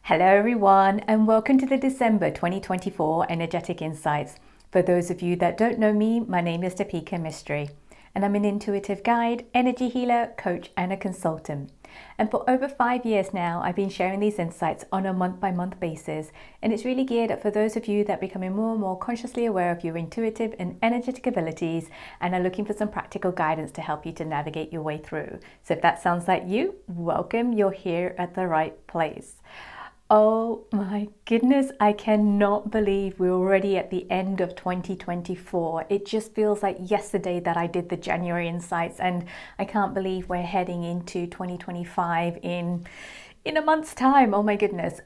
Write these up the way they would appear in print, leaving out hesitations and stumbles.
Hello everyone and welcome to the December 2024 Energetic Insights. For those of you that don't know me, my name is Depika Mystery and I'm an intuitive guide, energy healer, coach and a consultant. And for over 5 years now, I've been sharing these insights on a month-by-month basis, and it's really geared up for those of you that are becoming more and more consciously aware of your intuitive and energetic abilities and are looking for some practical guidance to help you to navigate your way through. So if that sounds like you, welcome, you're here at the right place. Oh my goodness, I cannot believe we're already at the end of 2024. It just feels like yesterday that I did the January insights, and I can't believe we're heading into 2025 in a month's time. Oh my goodness.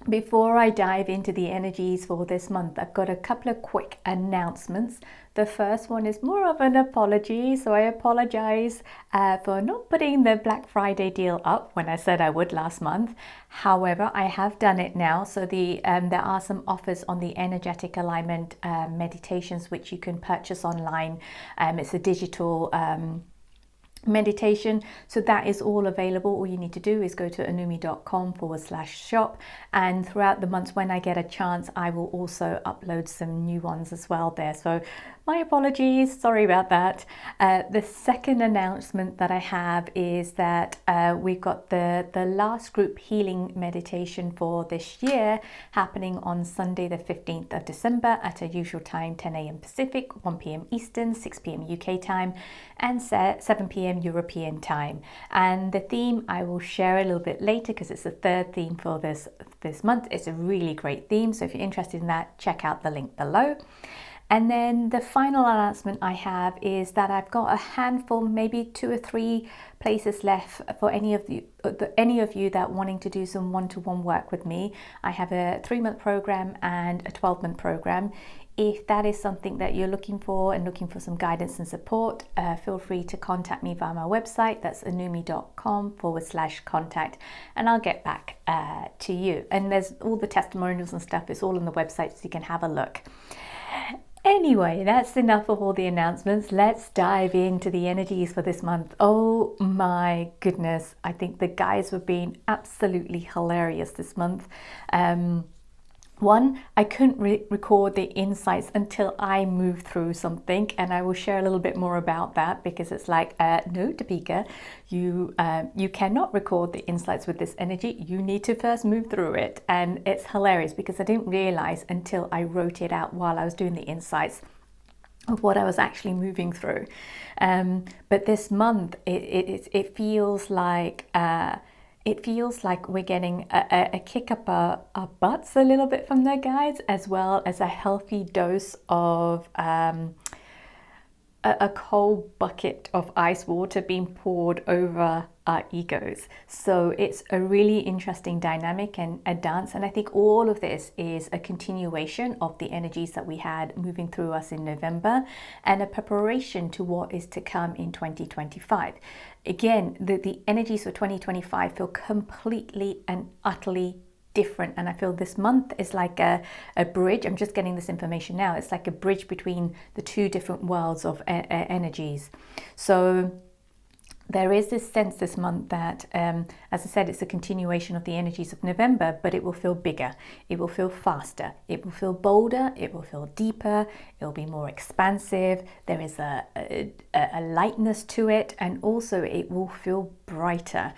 Before I dive into the energies for this month, I've got a couple of quick announcements. The first one is more of an apology. So I apologize for not putting the Black Friday deal up when I said I would last month. However, I have done it now. So there are some offers on the energetic alignment meditations, which you can purchase online. It's a digital meditation, so that is all available. All you need to do is go to anumi.com/shop, and throughout the months when I get a chance, I will also upload some new ones as well there. So my apologies, sorry about that. The second announcement that I have is that we've got the last group healing meditation for this year happening on Sunday the 15th of December at a usual time, 10 a.m. Pacific, 1 p.m. Eastern, 6 p.m. UK time, and 7 p.m. European time. And the theme I will share a little bit later because it's the third theme for this month. It's a really great theme, so if you're interested in that, check out the link below. And then the final announcement I have is that I've got a handful, maybe 2 or 3 places left for any of you that wanting to do some one-to-one work with me. I have a 3-month program and a 12-month program. If that is something that you're looking for and looking for some guidance and support, feel free to contact me via my website. That's anumi.com/contact, and I'll get back to you. And there's all the testimonials and stuff. It's all on the website, so you can have a look. Anyway, that's enough of all the announcements. Let's dive into the energies for this month. Oh my goodness. I think the guys were being absolutely hilarious this month. One, I couldn't record the insights until I moved through something, and I will share a little bit more about that because it's like, no, Depika, you cannot record the insights with this energy. You need to first move through it. And it's hilarious because I didn't realize until I wrote it out while I was doing the insights of what I was actually moving through. But this month, it feels like we're getting a kick up our butts a little bit from the guides, as well as a healthy dose of a cold bucket of ice water being poured over our egos. So it's a really interesting dynamic and a dance. And I think all of this is a continuation of the energies that we had moving through us in November and a preparation to what is to come in 2025. Again, the energies for 2025 feel completely and utterly different, and I feel this month is like a bridge. I'm just getting this information now. It's like a bridge between the two different worlds of energies. So there is this sense this month that, as I said, it's a continuation of the energies of November, but it will feel bigger, it will feel faster, it will feel bolder, it will feel deeper, it will be more expansive. There is a lightness to it, and also it will feel brighter.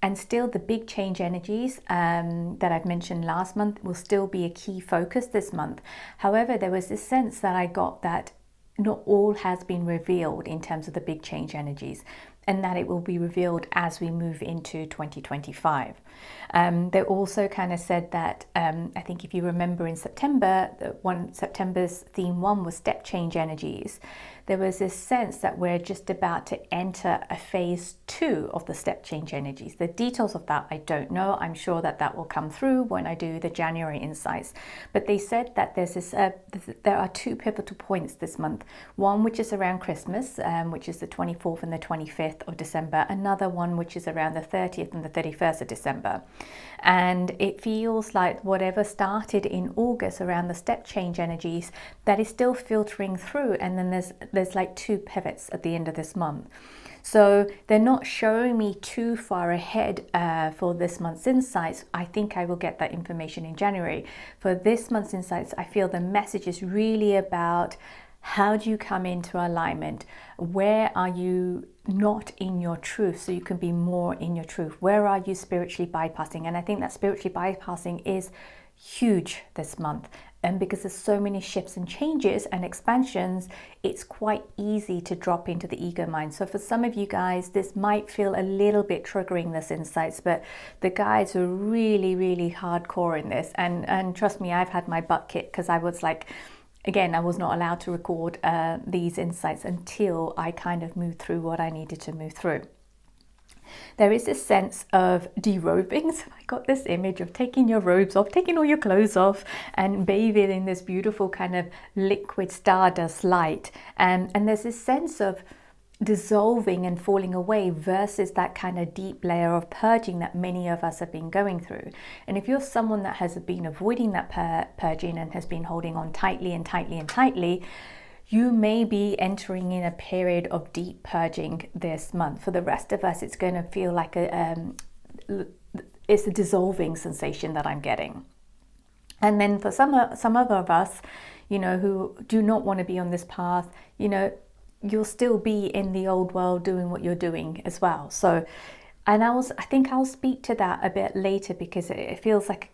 And still the big change energies that I've mentioned last month will still be a key focus this month. However, there was this sense that I got that not all has been revealed in terms of the big change energies, and that it will be revealed as we move into 2025. They also kind of said that, I think if you remember in September, September's theme 1 was step change energies. There was this sense that we're just about to enter a phase 2 of the step change energies. The details of that I don't know. I'm sure that will come through when I do the January insights. But they said that there are 2 pivotal points this month. One which is around Christmas, which is the 24th and the 25th of December. Another one which is around the 30th and the 31st of December. And it feels like whatever started in August around the step change energies, that is still filtering through, and then there's like 2 pivots at the end of this month. So they're not showing me too far ahead for this month's insights. I think I will get that information in January. For this month's insights, I feel the message is really about how do you come into alignment? Where are you not in your truth so you can be more in your truth? Where are you spiritually bypassing? And I think that spiritually bypassing is huge this month. And because there's so many shifts and changes and expansions, it's quite easy to drop into the ego mind. So for some of you guys, this might feel a little bit triggering, this insights, but the guides are really, really hardcore in this. And trust me, I've had my butt kicked because I was like, again, I was not allowed to record these insights until I kind of moved through what I needed to move through. There is this sense of derobing. So I got this image of taking your robes off, taking all your clothes off and bathing in this beautiful kind of liquid stardust light. And there's this sense of dissolving and falling away versus that kind of deep layer of purging that many of us have been going through. And if you're someone that has been avoiding that purging and has been holding on tightly and tightly and tightly, you may be entering in a period of deep purging this month. For the rest of us, it's going to feel like it's a dissolving sensation that I'm getting. And then for some other of us, you know, who do not want to be on this path, you know, you'll still be in the old world doing what you're doing as well. So, and I think I'll speak to that a bit later, because it feels like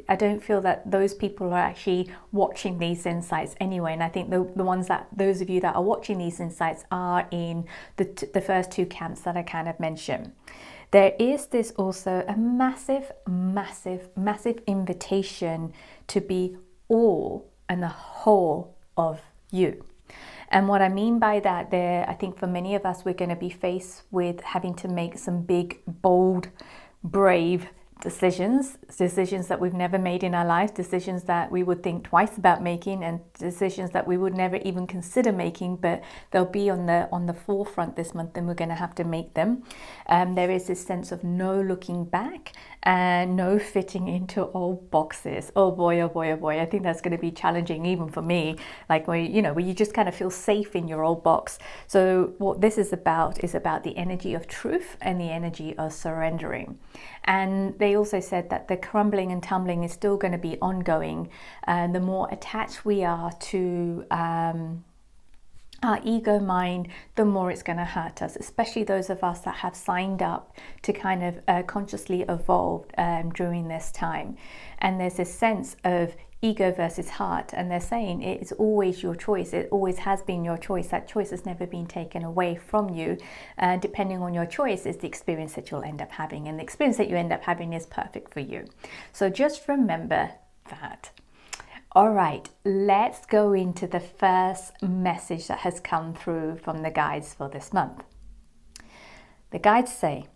I don't feel that those people are actually watching these insights anyway. And I think those of you that are watching these insights are in the first two camps that I kind of mentioned. There is this also a massive, massive, massive invitation to be all and the whole of you. And what I mean by that, I think for many of us, we're going to be faced with having to make some big, bold, brave decisions that we've never made in our lives, decisions that we would think twice about making, and decisions that we would never even consider making, but they'll be on the forefront this month, and we're going to have to make them. There is this sense of no looking back and no fitting into old boxes. Oh boy, oh boy, oh boy. I think that's going to be challenging even for me, like where you just kind of feel safe in your old box. So what this is about the energy of truth and the energy of surrendering. And they also said that the crumbling and tumbling is still going to be ongoing. And the more attached we are to our ego mind, the more it's going to hurt us, especially those of us that have signed up to kind of consciously evolve during this time. And there's this sense of ego versus heart, and they're saying it's always your choice. It always has been your choice. That choice has never been taken away from you. Depending on your choice is the experience that you'll end up having, and the experience that you end up having is perfect for you. So just remember that. All right, let's go into the first message that has come through from the guides for this month. The guides say,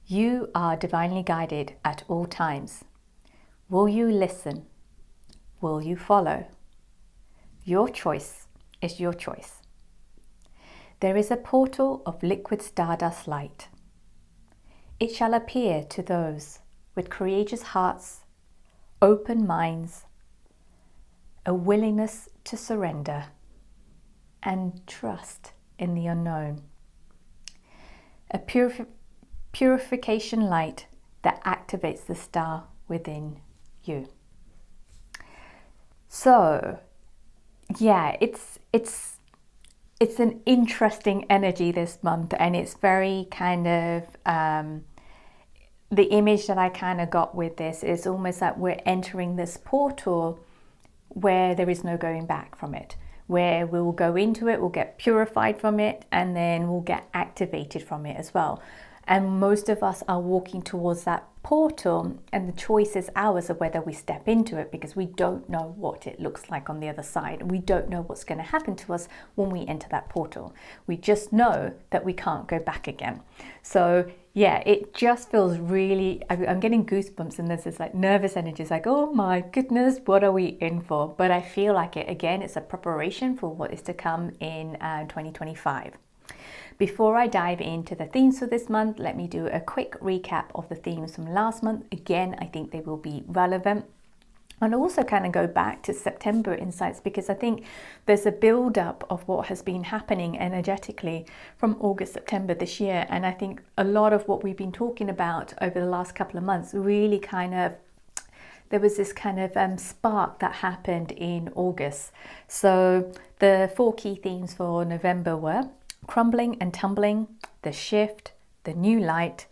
you are divinely guided at all times. Will you listen? Will you follow? Your choice is your choice. There is a portal of liquid stardust light. It shall appear to those with courageous hearts, open minds, a willingness to surrender, and trust in the unknown. A purification light that activates the star within you. So, yeah, it's an interesting energy this month, and it's very kind of the image that I kind of got with this is almost like we're entering this portal where there is no going back from it, where we'll go into it, we'll get purified from it, and then we'll get activated from it as well. And most of us are walking towards that portal, and the choice is ours of whether we step into it, because we don't know what it looks like on the other side. We don't know what's going to happen to us when we enter that portal. We just know that we can't go back again. So yeah, it just feels really, I'm getting goosebumps, and there's this like nervous energy. It's like, oh my goodness, what are we in for? But I feel like it's a preparation for what is to come in 2025. Before I dive into the themes for this month, let me do a quick recap of the themes from last month. Again, I think they will be relevant. And also kind of go back to September insights, because I think there's a build-up of what has been happening energetically from August, September this year. And I think a lot of what we've been talking about over the last couple of months really kind of, there was this kind of spark that happened in August. So the 4 key themes for November were crumbling and tumbling, the shift, the new light,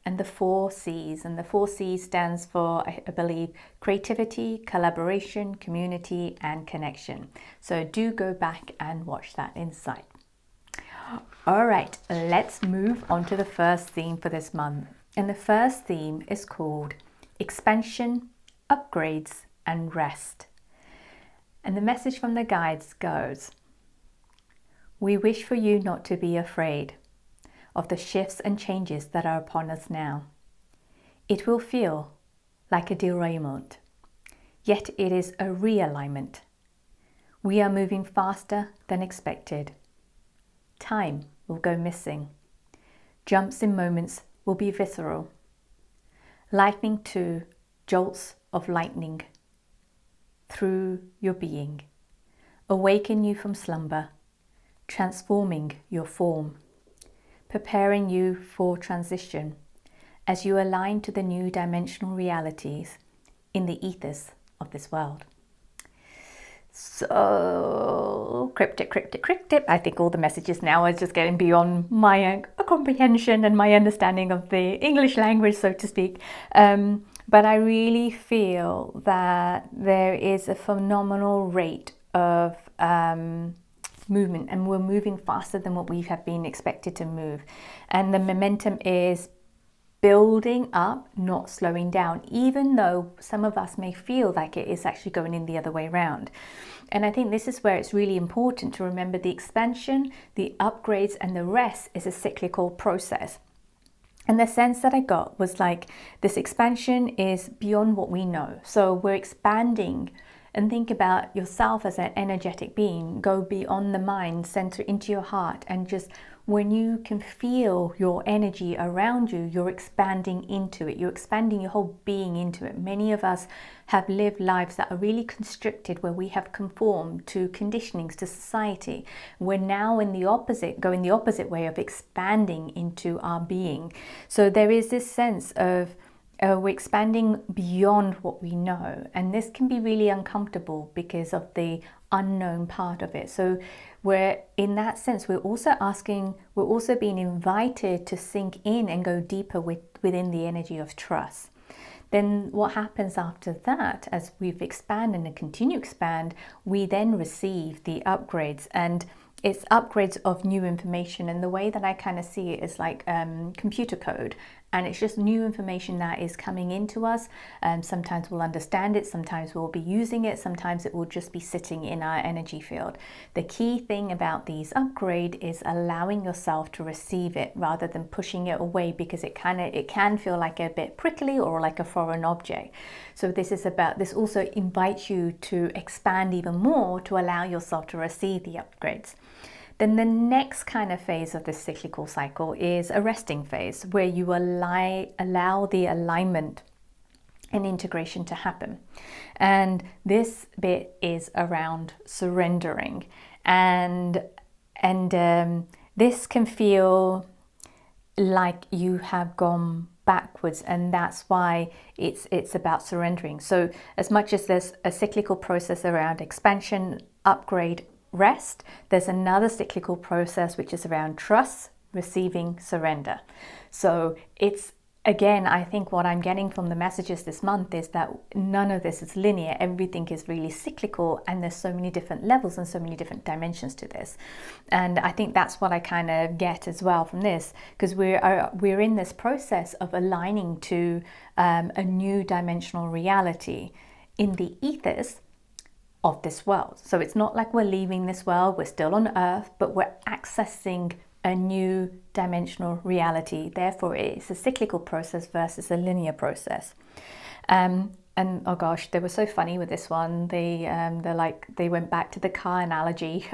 and the 4 C's. And the 4 C's stands for, I believe, creativity, collaboration, community, and connection. So do go back and watch that insight. All right, let's move on to the first theme for this month. And the first theme is called expansion, upgrades, and rest. And the message from the guides goes, we wish for you not to be afraid of the shifts and changes that are upon us now. It will feel like a derailment, yet it is a realignment. We are moving faster than expected. Time will go missing. Jumps in moments will be visceral. Lightning too, jolts of lightning through your being. Awaken you from slumber, transforming your form, preparing you for transition as you align to the new dimensional realities in the ethos of this world. So cryptic. I think all the messages now are just getting beyond my comprehension and my understanding of the English language, so to speak. But I really feel that there is a phenomenal rate of movement, and we're moving faster than what we have been expected to move, and the momentum is building up, not slowing down, even though some of us may feel like it is actually going in the other way around. And I think this is where it's really important to remember the expansion, the upgrades, and the rest is a cyclical process. And the sense that I got was like this expansion is beyond what we know, so we're expanding. And think about yourself as an energetic being. Go beyond the mind, center into your heart, and just when you can feel your energy around you, you're expanding into it. You're expanding your whole being into it. Many of us have lived lives that are really constricted, where we have conformed to conditionings, to society. We're now in the opposite, going the opposite way of expanding into our being. So there is this sense of we're expanding beyond what we know, and this can be really uncomfortable because of the unknown part of it. So we're, in that sense, we're also being invited to sink in and go deeper within the energy of trust. Then what happens after that, as we've expanded and continue to expand, we then receive the upgrades, and it's upgrades of new information. And the way that I kind of see it is like computer code, and it's just new information that is coming into us. Sometimes we'll understand it, sometimes we'll be using it, sometimes it will just be sitting in our energy field. The key thing about these upgrades is allowing yourself to receive it rather than pushing it away, because it can feel like a bit prickly or like a foreign object. So this also invites you to expand even more, to allow yourself to receive the upgrades. Then the next kind of phase of this cyclical cycle is a resting phase, where you allow the alignment and integration to happen. And this bit is around surrendering. And this can feel like you have gone backwards, and that's why it's about surrendering. So as much as there's a cyclical process around expansion, upgrade, rest, there's another cyclical process which is around trust, receiving, surrender. So it's, again, I think what I'm getting from the messages this month is that none of this is linear. Everything is really cyclical, and there's so many different levels and so many different dimensions to this. And I think that's what I kind of get as well from this, because we're in this process of aligning to a new dimensional reality in the ethos of this world. So it's not like we're leaving this world, we're still on Earth, but we're accessing a new dimensional reality. Therefore, it's a cyclical process versus a linear process. and oh gosh, they were so funny with this one. They went back to the car analogy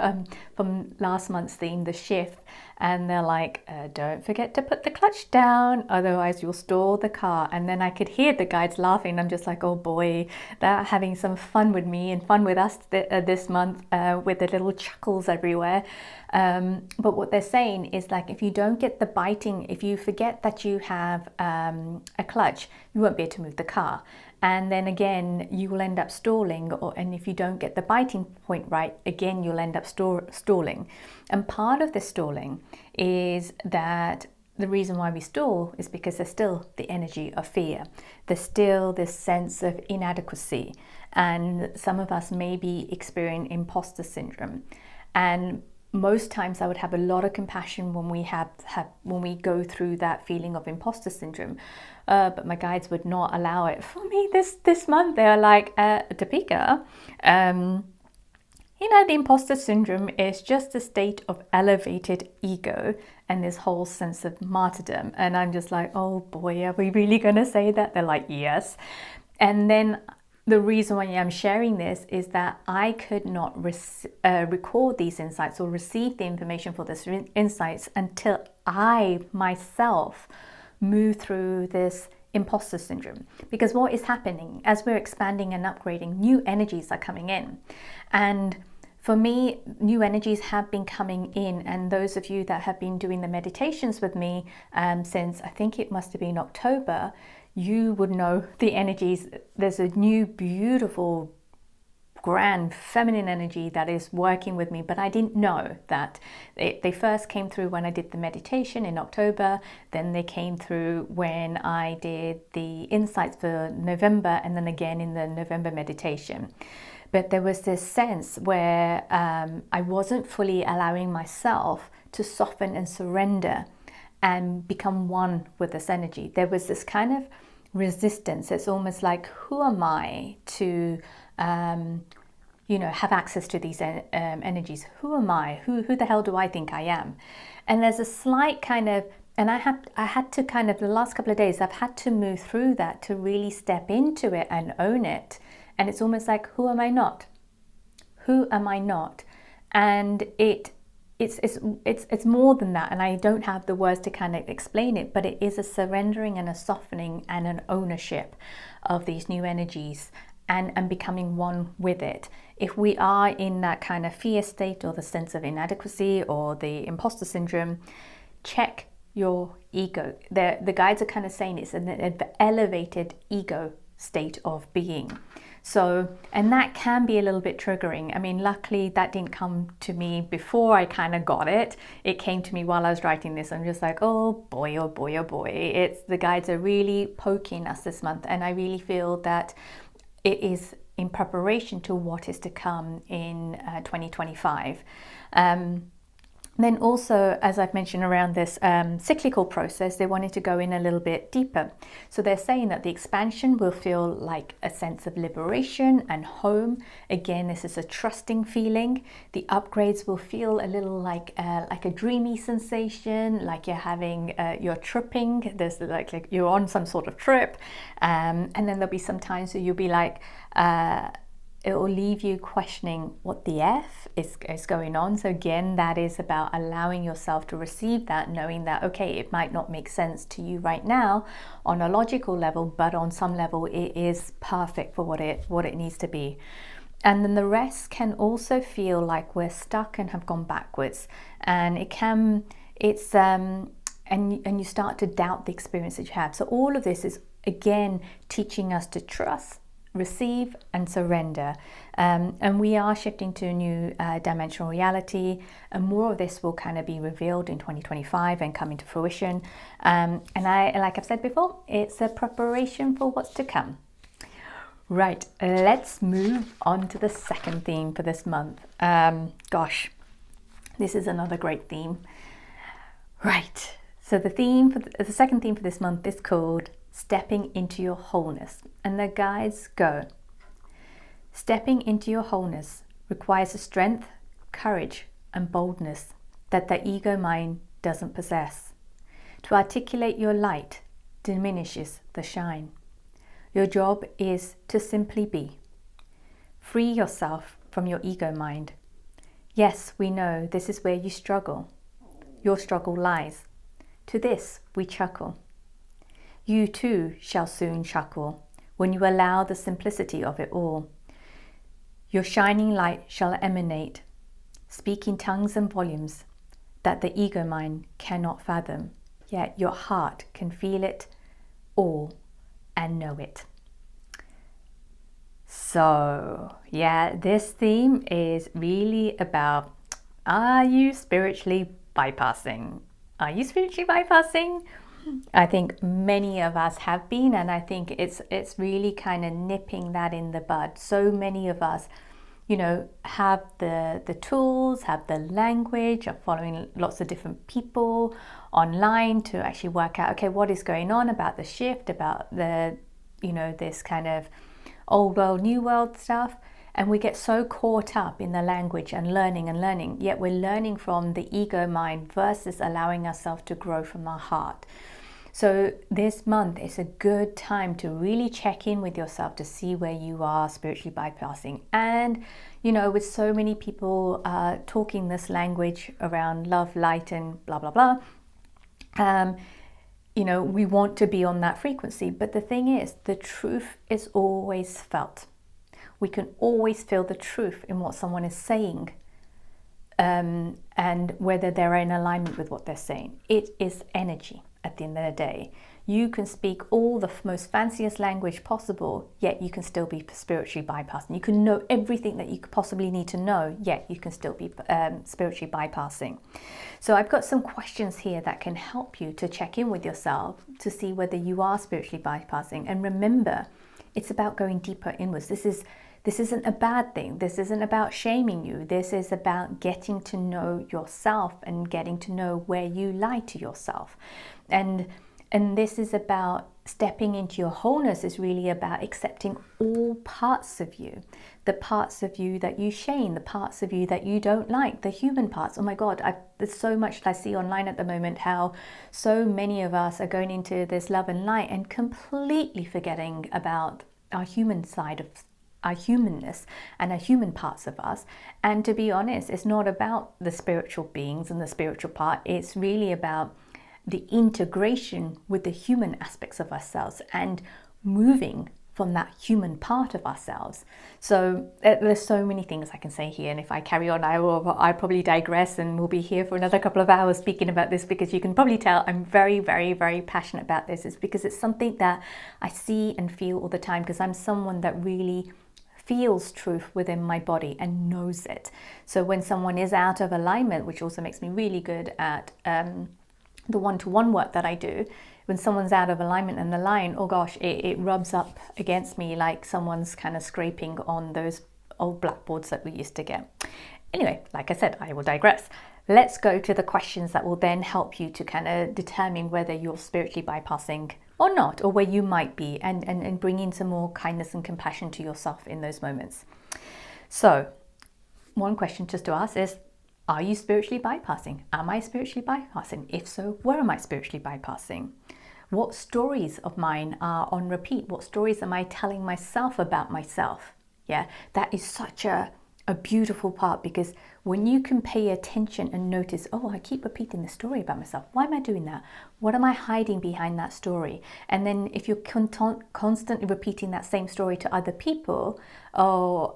from last month's theme, the shift, and they're like, don't forget to put the clutch down, otherwise you'll stall the car. And then I could hear the guides laughing. I'm just like, oh boy, they're having some fun with me and fun with us this month, with the little chuckles everywhere. But what they're saying is, like, if you don't get the biting, if you forget that you have a clutch, you won't be able to move the car. And then again, you will end up stalling, and if you don't get the biting point right, again, you'll end up stalling. And part of the stalling is that the reason why we stall is because there's still the energy of fear. There's still this sense of inadequacy. And some of us may be experiencing imposter syndrome. And most times I would have a lot of compassion when we go through that feeling of imposter syndrome, but my guides would not allow it for me this month. They are like, Depika, the imposter syndrome is just a state of elevated ego and this whole sense of martyrdom. And I'm just like, oh boy, are we really gonna say that? They're like, yes. And then the reason why I'm sharing this is that I could not record these insights or receive the information for these insights until I myself move through this imposter syndrome. Because what is happening as we're expanding and upgrading, new energies are coming in. And for me, new energies have been coming in, and those of you that have been doing the meditations with me since I think it must have been October, you would know the energies. There's a new, beautiful, grand feminine energy that is working with me, but I didn't know that. They first came through when I did the meditation in October, then they came through when I did the insights for November, and then again in the November meditation. But there was this sense where I wasn't fully allowing myself to soften and surrender and become one with this energy. There was this kind of resistance. It's almost like, who am I to have access to these energies? Who am I? Who the hell do I think I am? And there's a slight kind of, and I had to kind of, the last couple of days, I've had to move through that to really step into it and own it. And it's almost like, who am I not? Who am I not? And it's more than that, and I don't have the words to kind of explain it, but it is a surrendering and a softening and an ownership of these new energies and becoming one with it. If we are in that kind of fear state or the sense of inadequacy or the imposter syndrome, check your ego. The guides are kind of saying it's an elevated ego state of being. So, and that can be a little bit triggering. I mean, luckily that didn't come to me before I kind of got it. It came to me while I was writing this. I'm just like, oh boy, oh boy, oh boy. It's, the guides are really poking us this month. And I really feel that it is in preparation to what is to come in 2025. Then also, as I've mentioned around this cyclical process, they wanted to go in a little bit deeper. So they're saying that the expansion will feel like a sense of liberation and home. Again, this is a trusting feeling. The upgrades will feel a little like a dreamy sensation, like you're having, you're tripping. There's like you're on some sort of trip. And then there'll be some times where you'll be like, it will leave you questioning what the F is going on. So again, that is about allowing yourself to receive that, knowing that, okay, it might not make sense to you right now on a logical level, but on some level it is perfect for what it needs to be. And then the rest can also feel like we're stuck and have gone backwards. And and you start to doubt the experience that you have. So all of this is, again, teaching us to trust, receive and surrender, and we are shifting to a new dimensional reality, and more of this will kind of be revealed in 2025 and come into fruition, and like I've said before, it's a preparation for what's to come. Right, let's move on to the second theme for this month. Gosh, this is another great theme. Right, so the second theme for this month is called Stepping into Your Wholeness. And the guides go, stepping into your wholeness requires a strength, courage, and boldness that the ego mind doesn't possess. To articulate your light diminishes the shine. Your job is to simply be. Free yourself from your ego mind. Yes, we know this is where you struggle. Your struggle lies. To this we chuckle. You too shall soon chuckle when you allow the simplicity of it all. Your shining light shall emanate, speak in tongues and volumes that the ego mind cannot fathom, yet your heart can feel it all and know it. So, yeah, this theme is really about, are you spiritually bypassing? Are you spiritually bypassing? I think many of us have been, and I think it's really kind of nipping that in the bud. So many of us, have the tools, have the language, are following lots of different people online to actually work out, okay, what is going on about the shift, about the, this kind of old world, new world stuff. And we get so caught up in the language and learning, yet we're learning from the ego mind versus allowing ourselves to grow from our heart. So this month is a good time to really check in with yourself to see where you are spiritually bypassing. And, with so many people talking this language around love, light, and blah, blah, blah, we want to be on that frequency. But the thing is, the truth is always felt. We can always feel the truth in what someone is saying, and whether they're in alignment with what they're saying. It is energy at the end of the day. You can speak all the most fanciest language possible, yet you can still be spiritually bypassing. You can know everything that you could possibly need to know, yet you can still be spiritually bypassing. So I've got some questions here that can help you to check in with yourself to see whether you are spiritually bypassing. And remember, it's about going deeper inwards. This isn't a bad thing. This isn't about shaming you. This is about getting to know yourself and getting to know where you lie to yourself. And this is about stepping into your wholeness, is really about accepting all parts of you. The parts of you that you shame, the parts of you that you don't like, the human parts. Oh my God, there's so much that I see online at the moment, how so many of us are going into this love and light and completely forgetting about our human side of our humanness and our human parts of us. And to be honest, it's not about the spiritual beings and the spiritual part. It's really about the integration with the human aspects of ourselves and moving from that human part of ourselves. So there's so many things I can say here, and if I carry on, I probably digress, and we'll be here for another couple of hours speaking about this, because you can probably tell I'm very, very, very passionate about this. It's because it's something that I see and feel all the time, because I'm someone that really feels truth within my body and knows it. So when someone is out of alignment, which also makes me really good at the one-to-one work that I do, when someone's out of alignment and the line, oh gosh, it rubs up against me like someone's kind of scraping on those old blackboards that we used to get. Anyway, like I said, I will digress. Let's go to the questions that will then help you to kind of determine whether you're spiritually bypassing or not, or where you might be, and bring in some more kindness and compassion to yourself in those moments. So one question just to ask is, are you spiritually bypassing? Am I spiritually bypassing? If so, where am I spiritually bypassing? What stories of mine are on repeat? What stories am I telling myself about myself? Yeah, that is such a beautiful part, because when you can pay attention and notice, oh, I keep repeating the story about myself. Why am I doing that? What am I hiding behind that story? And then if you're constantly repeating that same story to other people, oh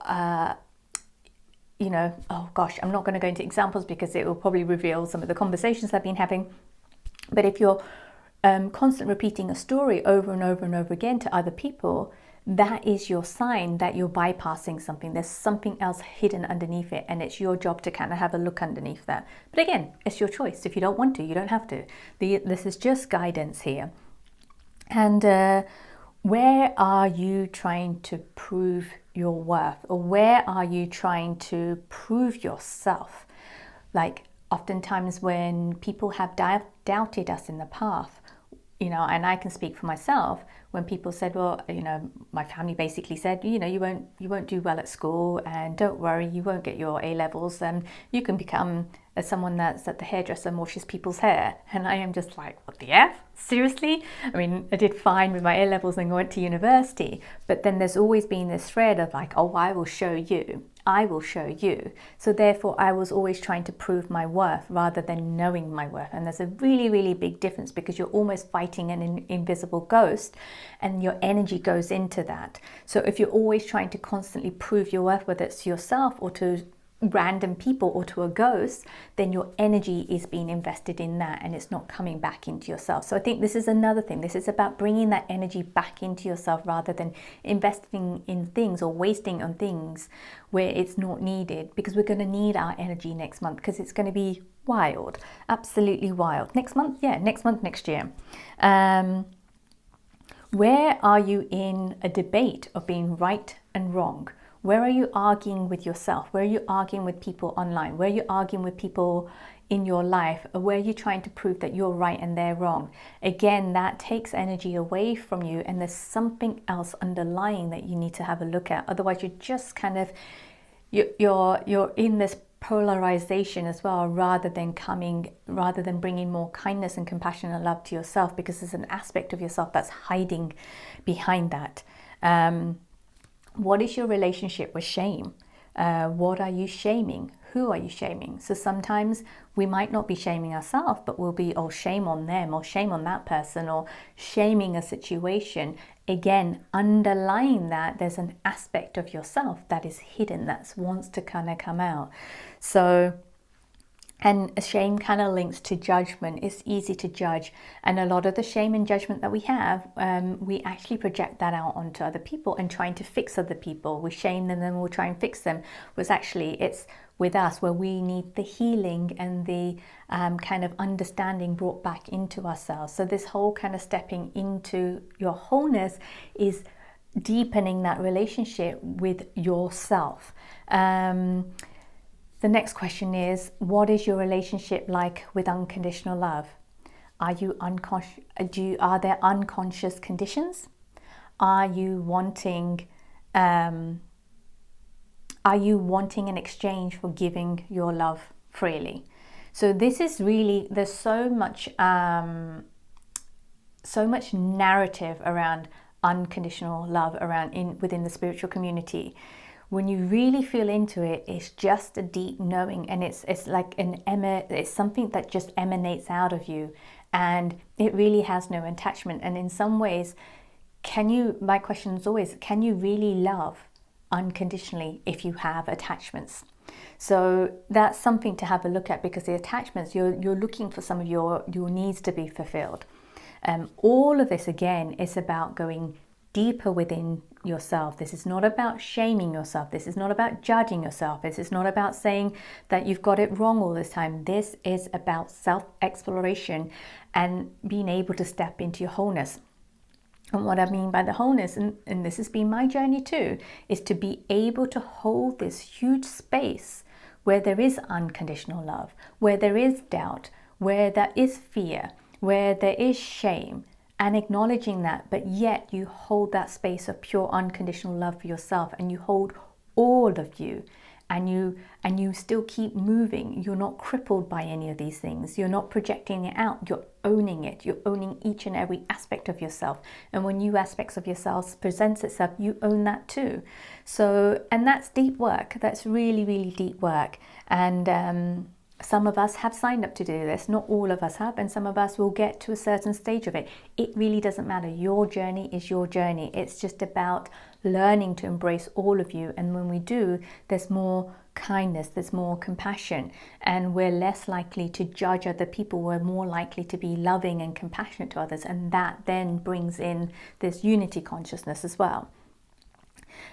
gosh, I'm not going to go into examples because it will probably reveal some of the conversations I've been having. But if you're constantly repeating a story over and over and over again to other people, that is your sign that you're bypassing something. There's something else hidden underneath it, and it's your job to kind of have a look underneath that. But again, it's your choice. If you don't want to, you don't have to. This is just guidance here. And where are you trying to prove your worth, or where are you trying to prove yourself? Like oftentimes when people have doubted us in the past, and I can speak for myself, when people said, well, my family basically said, you won't do well at school, and don't worry, you won't get your A levels, and you can become someone that's at the hairdresser and washes people's hair. And I am just like, what the F? Seriously? I mean, I did fine with my A levels and went to university, but then there's always been this thread of like, oh, I will show you. I will show you. So therefore, I was always trying to prove my worth rather than knowing my worth. And there's a really, really big difference, because you're almost fighting an invisible ghost, and your energy goes into that. So if you're always trying to constantly prove your worth, whether it's to yourself or to random people or to a ghost, then your energy is being invested in that, and it's not coming back into yourself. So I think this is another thing. This is about bringing that energy back into yourself rather than investing in things or wasting on things where it's not needed, because we're going to need our energy next month, because it's going to be wild, absolutely wild. Next month, next year. Where are you in a debate of being right and wrong? Where are you arguing with yourself? Where are you arguing with people online? Where are you arguing with people in your life? Or where are you trying to prove that you're right and they're wrong? Again, that takes energy away from you, and there's something else underlying that you need to have a look at. Otherwise, you're just kind of, you're in this polarization as well, rather than bringing more kindness and compassion and love to yourself, because there's an aspect of yourself that's hiding behind that. What is your relationship with shame? What are you shaming? Who are you shaming? So sometimes we might not be shaming ourselves, but we'll be, oh, shame on them, or shame on that person, or shaming a situation. Again, underlying that, there's an aspect of yourself that is hidden, that wants to kind of come out. So, and shame kind of links to judgment. It's easy to judge. And a lot of the shame and judgment that we have, we actually project that out onto other people and trying to fix other people. We shame them and we'll try and fix them. Whereas actually it's with us where we need the healing and the kind of understanding brought back into ourselves. So this whole kind of stepping into your wholeness is deepening that relationship with yourself. The next question is, what is your relationship like with unconditional love? Are there unconscious conditions? Are you wanting an exchange for giving your love freely? So this is really, there's so much narrative around unconditional love within the spiritual community. When you really feel into it, it's just a deep knowing, and it's like it's something that just emanates out of you, and it really has no attachment. And in some ways, my question is always, can you really love unconditionally if you have attachments? So that's something to have a look at, because the attachments, you're looking for some of your needs to be fulfilled. All of this, again, is about going deeper within yourself. This is not about shaming yourself. This is not about judging yourself. This is not about saying that you've got it wrong all this time. This is about self-exploration and being able to step into your wholeness. And what I mean by the wholeness, and this has been my journey too, is to be able to hold this huge space where there is unconditional love, where there is doubt, where there is fear, where there is shame, and acknowledging that, but yet you hold that space of pure unconditional love for yourself, and you hold all of you, and you still keep moving. You're not crippled by any of these things. You're not projecting it out. You're owning it. You're owning each and every aspect of yourself. And when new aspects of yourself presents itself, you own that too. So, and that's deep work. That's really, really deep work. And some of us have signed up to do this. Not all of us have, and some of us will get to a certain stage of it. It really doesn't matter. Your journey is your journey. It's just about learning to embrace all of you. And when we do, there's more kindness, there's more compassion, and we're less likely to judge other people. We're more likely to be loving and compassionate to others. And that then brings in this unity consciousness as well.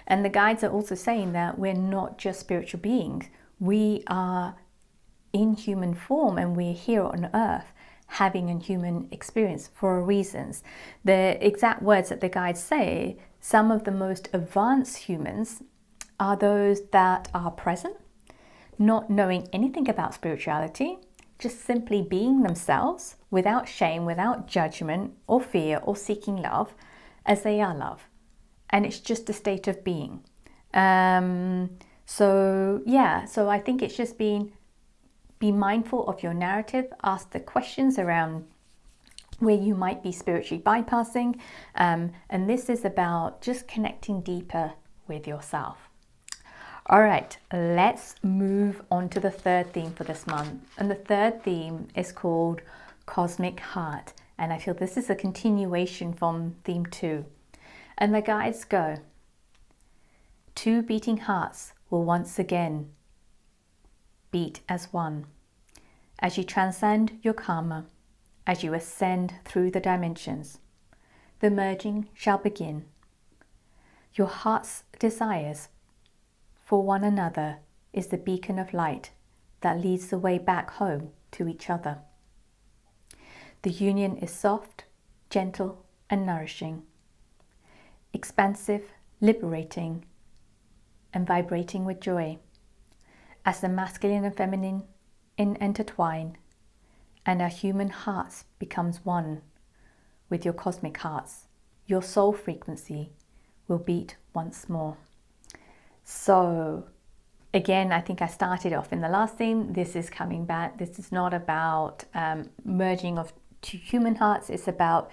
And the guides are also saying that we're not just spiritual beings. We are in human form, and we're here on earth having a human experience for reasons. The exact words that the guides say, some of the most advanced humans are those that are present, not knowing anything about spirituality, just simply being themselves without shame, without judgment or fear or seeking love, as they are love. And it's just a state of being. So I think it's just be mindful of your narrative, ask the questions around where you might be spiritually bypassing. And this is about just connecting deeper with yourself. All right, let's move on to the third theme for this month. And the third theme is called Cosmic Heart. And I feel this is a continuation from theme 2. And the guides go, 2 beating hearts will once again beat as one. As you transcend your karma, as you ascend through the dimensions, the merging shall begin. Your heart's desires for one another is the beacon of light that leads the way back home to each other. The union is soft, gentle, and nourishing, expansive, liberating, and vibrating with joy. As the masculine and feminine intertwine, and our human hearts becomes one with your cosmic hearts, your soul frequency will beat once more. So again, I think I started off in the last theme. This is coming back. This is not about merging of 2 human hearts. It's about,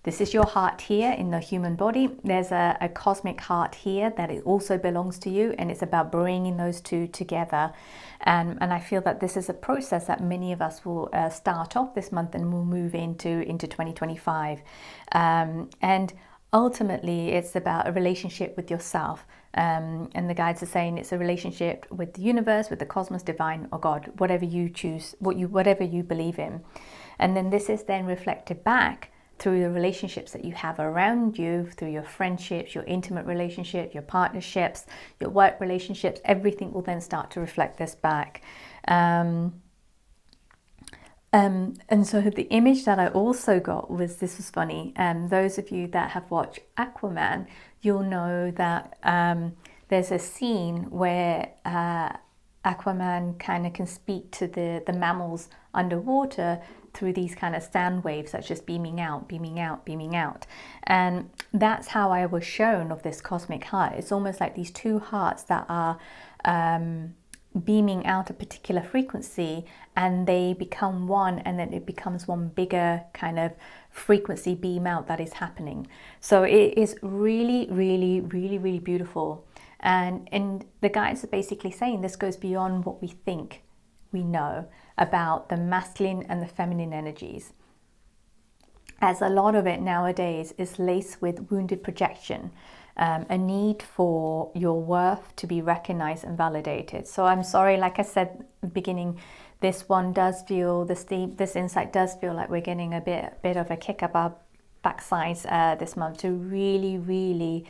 this is your heart here in the human body. There's a cosmic heart here that it also belongs to you, and it's about bringing those 2 together. And I feel that this is a process that many of us will start off this month and will move into 2025. And ultimately, it's about a relationship with yourself. And the guides are saying it's a relationship with the universe, with the cosmos, divine, or God, whatever you choose, whatever you believe in. And then this is then reflected back through the relationships that you have around you, through your friendships, your intimate relationship, your partnerships, your work relationships. Everything will then start to reflect this back. And so the image that I also got was, this was funny. Those of you that have watched Aquaman, you'll know that there's a scene where Aquaman kind of can speak to the mammals underwater through these kind of sound waves that's just beaming out, beaming out, beaming out. And that's how I was shown of this cosmic heart. It's almost like these 2 hearts that are beaming out a particular frequency, and they become one, and then it becomes one bigger kind of frequency beam out that is happening. So it is really, really, really, really beautiful. And the guides are basically saying this goes beyond what we think we know about the masculine and the feminine energies, as a lot of it nowadays is laced with wounded projection, a need for your worth to be recognized and validated. So I'm sorry, like I said at the beginning, this insight does feel like we're getting a bit of a kick up our backsides this month to really, really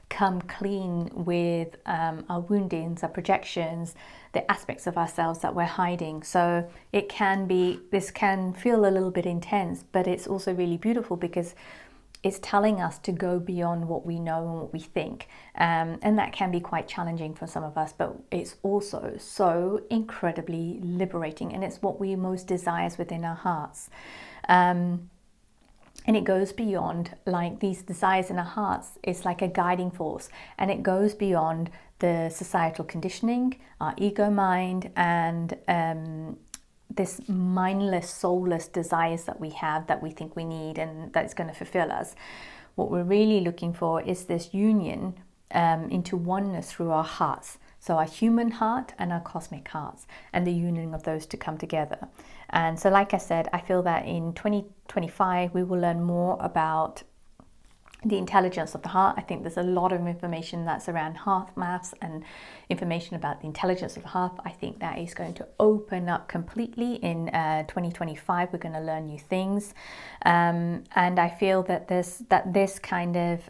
come clean with our woundings, our projections, the aspects of ourselves that we're hiding. So this can feel a little bit intense, but it's also really beautiful because it's telling us to go beyond what we know and what we think. And that can be quite challenging for some of us, but it's also so incredibly liberating, and it's what we most desire within our hearts. And it goes beyond, like, these desires in our hearts. It's like a guiding force, and it goes beyond the societal conditioning, our ego mind, and this mindless, soulless desires that we have that we think we need and that's going to fulfill us. What we're really looking for is this union into oneness through our hearts. So our human heart and our cosmic hearts, and the union of those to come together. And so, like I said, I feel that in 2025, we will learn more about the intelligence of the heart. I think there's a lot of information that's around heart maths and information about the intelligence of the heart. I think that is going to open up completely in 2025. We're going to learn new things. And I feel that this kind of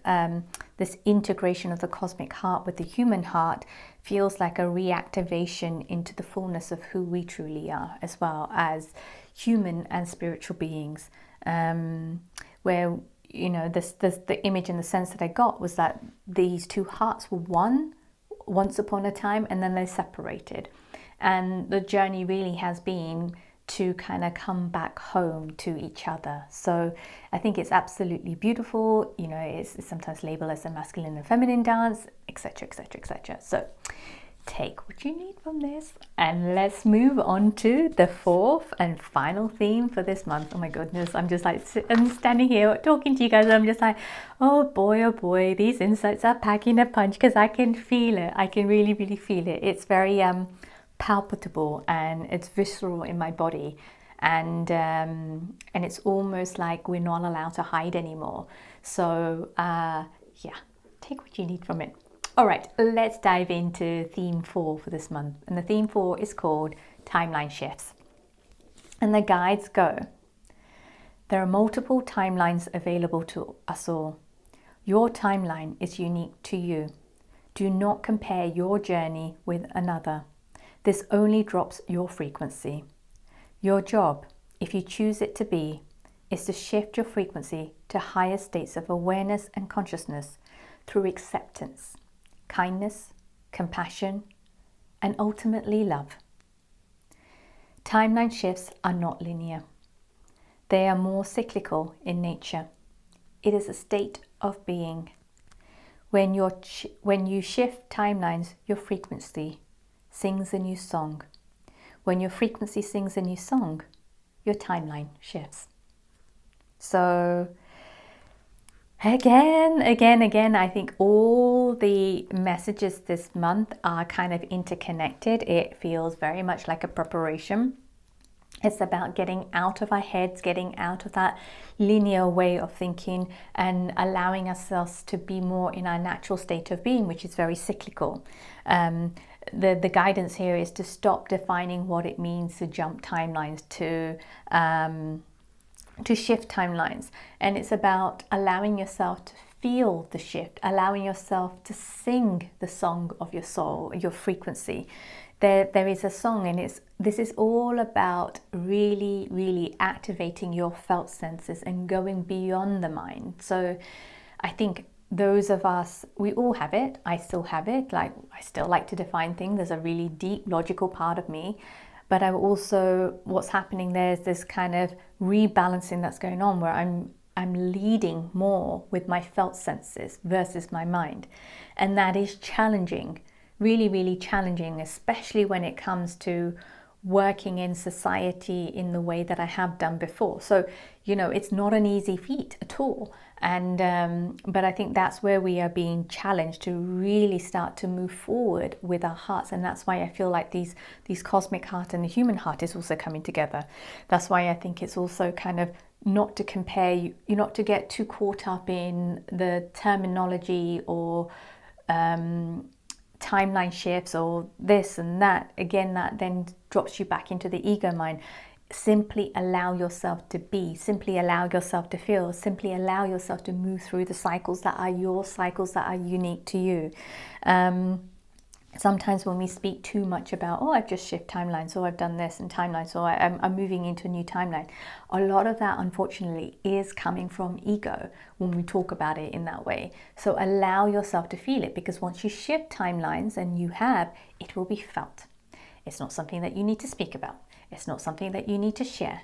this integration of the cosmic heart with the human heart feels like a reactivation into the fullness of who we truly are, as well as human and spiritual beings, where, you know, the image and the sense that I got was that these 2 hearts were one once upon a time, and then they separated. And the journey really has been to kind of come back home to each other. So I think it's absolutely beautiful. You know, it's sometimes labeled as a masculine and feminine dance, etc., etc., etc. So take what you need from this, and let's move on to the fourth and final theme for this month. Oh my goodness, I'm just like, I'm standing here talking to you guys, and I'm just like, oh boy, these insights are packing a punch, because I can feel it. I can really, really feel it. It's very palpable, and it's visceral in my body, and it's almost like we're not allowed to hide anymore. So yeah, take what you need from it. All right, let's dive into theme 4 for this month. And the theme 4 is called timeline shifts. And the guides go: there are multiple timelines available to us all. Your timeline is unique to you. Do not compare your journey with another. This only drops your frequency. Your job, if you choose it to be, is to shift your frequency to higher states of awareness and consciousness through acceptance, kindness, compassion, and ultimately love. Timeline shifts are not linear. They are more cyclical in nature. It is a state of being. When you shift timelines, your frequency sings a new song. When your frequency sings a new song, your timeline shifts. So again, I think all the messages this month are kind of interconnected. It feels very much like a preparation. It's about getting out of our heads, getting out of that linear way of thinking, and allowing ourselves to be more in our natural state of being, which is very cyclical. The guidance here is to stop defining what it means to jump timelines, to shift timelines. And it's about allowing yourself to feel the shift, allowing yourself to sing the song of your soul, your frequency. There is a song, and this is all about really, really activating your felt senses and going beyond the mind. So I think those of us, we all have it. I still have it. Like, I still like to define things. There's a really deep logical part of me. But I also, what's happening there is this kind of rebalancing that's going on, where I'm leading more with my felt senses versus my mind. And that is challenging, really, really challenging, especially when it comes to working in society in the way that I have done before. So, you know, it's not an easy feat at all. And but I think that's where we are being challenged to really start to move forward with our hearts. And that's why I feel like these cosmic heart and the human heart is also coming together. That's why I think it's also kind of not to compare, you not to get too caught up in the terminology or timeline shifts or this and that. Again, that then drops you back into the ego mind. Simply allow yourself to be, simply allow yourself to feel, simply allow yourself to move through the cycles that are your cycles, that are unique to you. Sometimes when we speak too much about, oh, I've just shifted timelines, or I've done this and timelines, or I'm moving into a new timeline, a lot of that unfortunately is coming from ego when we talk about it in that way. So allow yourself to feel it, because once you shift timelines, and you have, it will be felt. It's not something that you need to speak about. It's not something that you need to share.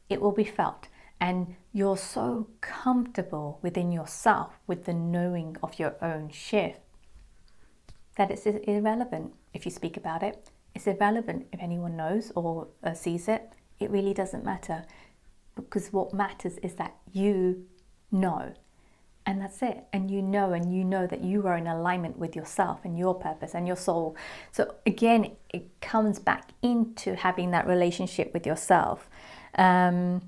It will be felt. And you're so comfortable within yourself with the knowing of your own shift that it's irrelevant if you speak about it. It's irrelevant if anyone knows or sees it. It really doesn't matter, because what matters is that you know. And that's it. And you know that you are in alignment with yourself and your purpose and your soul. So again, it comes back into having that relationship with yourself. And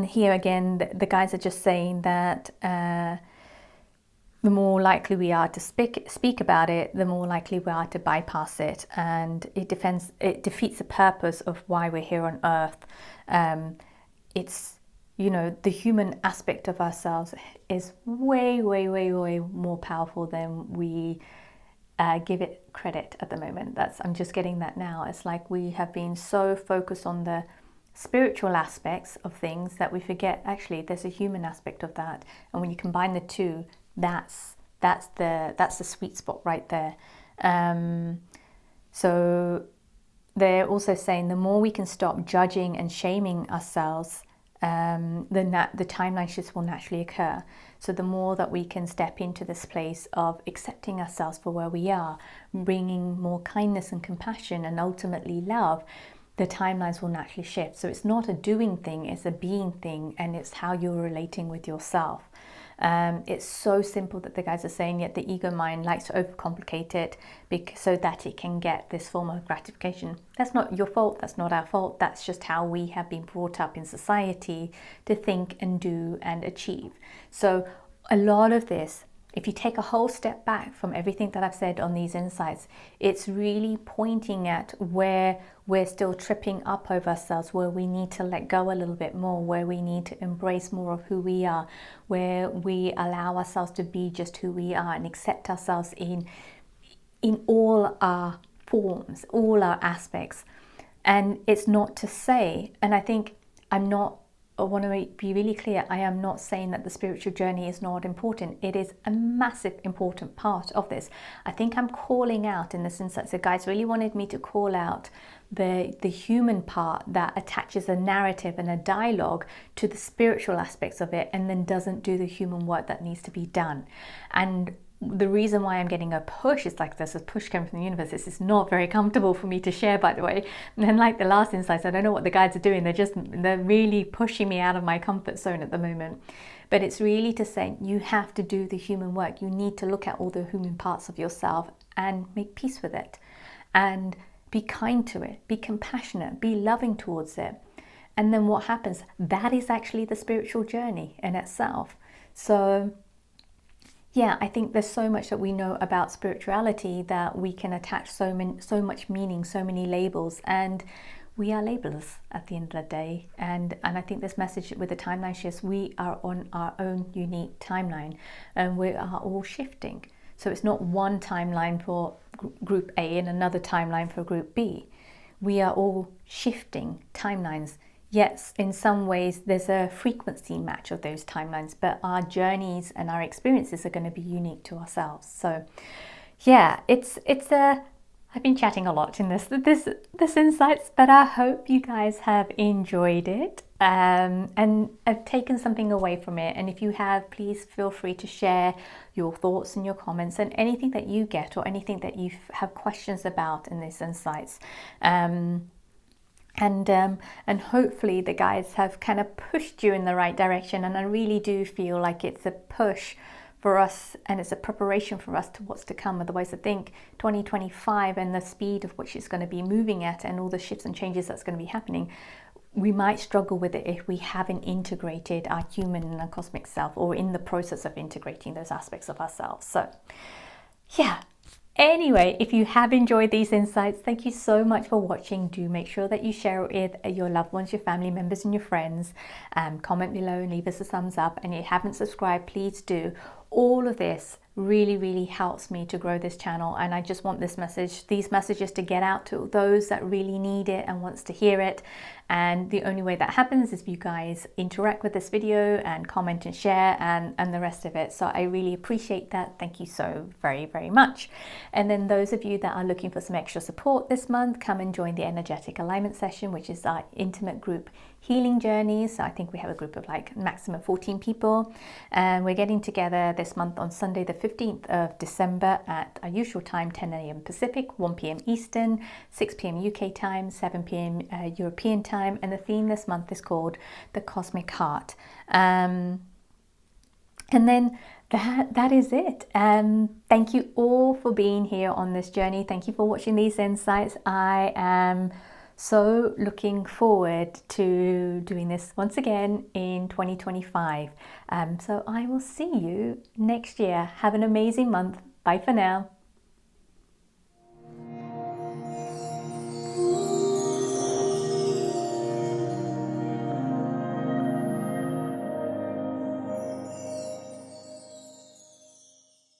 here again, the guys are just saying that the more likely we are to speak about it, the more likely we are to bypass it. And it defeats the purpose of why we're here on earth. It's, you know, the human aspect of ourselves is way, way, way, way more powerful than we give it credit at the moment. I'm just getting that now. It's like we have been so focused on the spiritual aspects of things that we forget actually there's a human aspect of that. And when you combine the two, that's the sweet spot right there. So they're also saying the more we can stop judging and shaming ourselves, the timeline shifts will naturally occur. So the more that we can step into this place of accepting ourselves for where we are, bringing more kindness and compassion and ultimately love, the timelines will naturally shift. So it's not a doing thing, it's a being thing, and it's how you're relating with yourself. It's so simple that the guys are saying, yet the ego mind likes to overcomplicate it so that it can get this form of gratification. That's not your fault, that's not our fault, that's just how we have been brought up in society to think and do and achieve. So a lot of this, if you take a whole step back from everything that I've said on these insights, it's really pointing at where we're still tripping up over ourselves, where we need to let go a little bit more, where we need to embrace more of who we are, where we allow ourselves to be just who we are and accept ourselves in all our forms, all our aspects. And it's not to say, and I think I want to be really clear, I am not saying that the spiritual journey is not important. It is a massive important part of this. I think I'm calling out in this instance, the guys really wanted me to call out the human part that attaches a narrative and a dialogue to the spiritual aspects of it and then doesn't do the human work that needs to be done. And the reason why I'm getting a push is like this, a push coming from the universe. This is not very comfortable for me to share, by the way. And then like the last insights, I don't know what the guides are doing. They're really pushing me out of my comfort zone at the moment. But it's really to say you have to do the human work. You need to look at all the human parts of yourself and make peace with it. And be kind to it. Be compassionate. Be loving towards it. And then what happens? That is actually the spiritual journey in itself. So yeah, I think there's so much that we know about spirituality that we can attach so much meaning, so many labels, and we are labelers at the end of the day. And I think this message with the timeline shifts, we are on our own unique timeline, and we are all shifting. So it's not one timeline for group A and another timeline for group B. We are all shifting timelines. Yes, in some ways there's a frequency match of those timelines, but our journeys and our experiences are going to be unique to ourselves. So yeah, I've been chatting a lot in this insights, but I hope you guys have enjoyed it and have taken something away from it. And if you have, please feel free to share your thoughts and your comments and anything that you get or anything that you have questions about in these insights. And hopefully the guides have kind of pushed you in the right direction. And I really do feel like it's a push for us and it's a preparation for us to what's to come. Otherwise, I think 2025 and the speed of which it's going to be moving at and all the shifts and changes that's going to be happening, we might struggle with it if we haven't integrated our human and our cosmic self, or in the process of integrating those aspects of ourselves. So yeah. Anyway, if you have enjoyed these insights, thank you so much for watching. Do make sure that you share it with your loved ones, your family members and your friends. Comment below and leave us a thumbs up. And if you haven't subscribed, please do. All of this really helps me to grow this channel, and I just want these messages to get out to those that really need it and wants to hear it. And the only way that happens is if you guys interact with this video and comment and share and the rest of it. So I really appreciate that. Thank you so very much. And then those of you that are looking for some extra support this month, come and join the energetic alignment session, which is our intimate group healing journey. So I think we have a group of like maximum 14 people, and we're getting together this month on Sunday the 15th of December at our usual time, 10 a.m. Pacific, 1 p.m. Eastern, 6 p.m. UK time, 7 p.m. European time. And the theme this month is called the Cosmic Heart. And then that is it. Thank you all for being here on this journey. Thank you for watching these insights. I am so looking forward to doing this once again in 2025. So I will see you next year. Have an amazing month. Bye for now.